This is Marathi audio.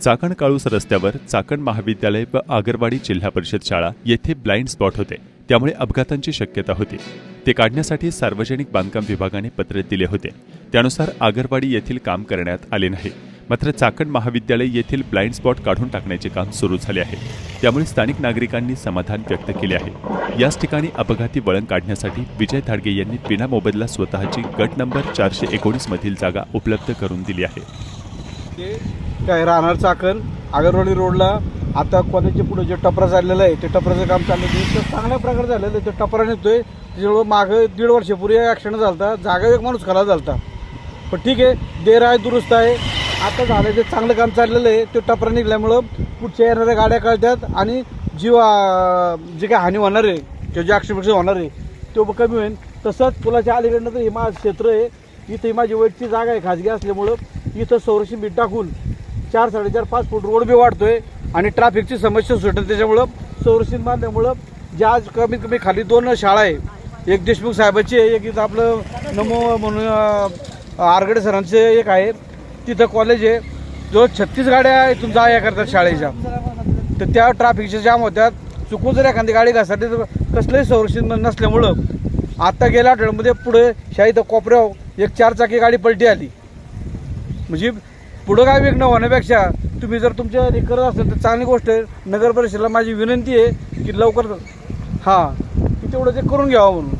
चाकण काळूस रस्त्यावर चाकण महाविद्यालय व आगरवाडी जिल्हा परिषद शाळा येथे ब्लाइंड स्पॉट होते, त्यामुळे अपघातांची शक्यता होती। ते काढण्यासाठी सार्वजनिक बांधकाम विभागाने पत्र दिले होते, त्यानुसार आगरवाडी येथील काम करण्यात आले नाही। मात्र चाकण महाविद्यालय येथील ब्लाइंड स्पॉट काढून टाकण्याचे काम सुरू झाले आहे, त्यामुळे स्थानिक नागरिकांनी समाधान व्यक्त केले आहे। याच ठिकाणी अपघाती वळण काढण्यासाठी विजय धाडगे यांनी विना मोबदला स्वतःची गट नंबर 419 मधील जागा उपलब्ध करून दिली आहे। काय राहणार चाकण आगरवाडी रोडला आता कॉलेजच्या पुढे जे टपरा चाललेलं आहे ते टपराचं काम चाललं आहे, चांगल्या प्रकारे झालेलं आहे। ते टपरा नेतोय, त्याच्यामुळे मागं 1.5 वर्षापूर्वी ॲक्सिडेंट झाला, जागा एक माणूस खलास झाला। पण ठीक आहे, देर आहे, दुरुस्त आहे, आता झालं ते चांगलं काम चाललेलं आहे। ते टपरा निघाल्यामुळं पुढच्या येणाऱ्या गाड्या कळतात आणि जे काय हानी होणार आहे किंवा जे ॲक्सिडेंट होणार आहे तो कमी होईल। तसंच पुलाच्या अलीकडनं तर हे माझं क्षेत्र आहे, इथे माझी वैयक्तिक जागा आहे खाजगी असल्यामुळं इथं संरक्षण बीट टाकून 4-4.5 फूट रोड बी वाढतोय आणि ट्रॅफिकची समस्या सुटेल। त्याच्यामुळं संरक्षण बांधल्यामुळं ज्या आज कमीत कमी खाली 2 शाळा आहे, एक देशमुख साहेबाची आहे, एक इथं आपलं नमो म्हणून आरगडे सरांचे एक आहे, तिथं कॉलेज आहे। जो 36 गाड्या इथून जा या करतात शाळेच्या, तर त्या ट्रॅफिकच्या जाम होत्यात। चुकून जर एखादी गाडी घासाठी कसलंही संरक्षण नसल्यामुळं आता गेल्या आठवड्यामध्ये पुढे शाहीत कोपऱ्यावर एक 4 चाकी गाडी पलटी आली। म्हणजे पुढं काय वेग न होण्यापेक्षा तुम्ही जर तुमच्या करत असेल तर चांगली गोष्ट आहे। नगर परिषदेला माझी विनंती आहे की लवकर की तेवढं ते करून घ्यावं म्हणून।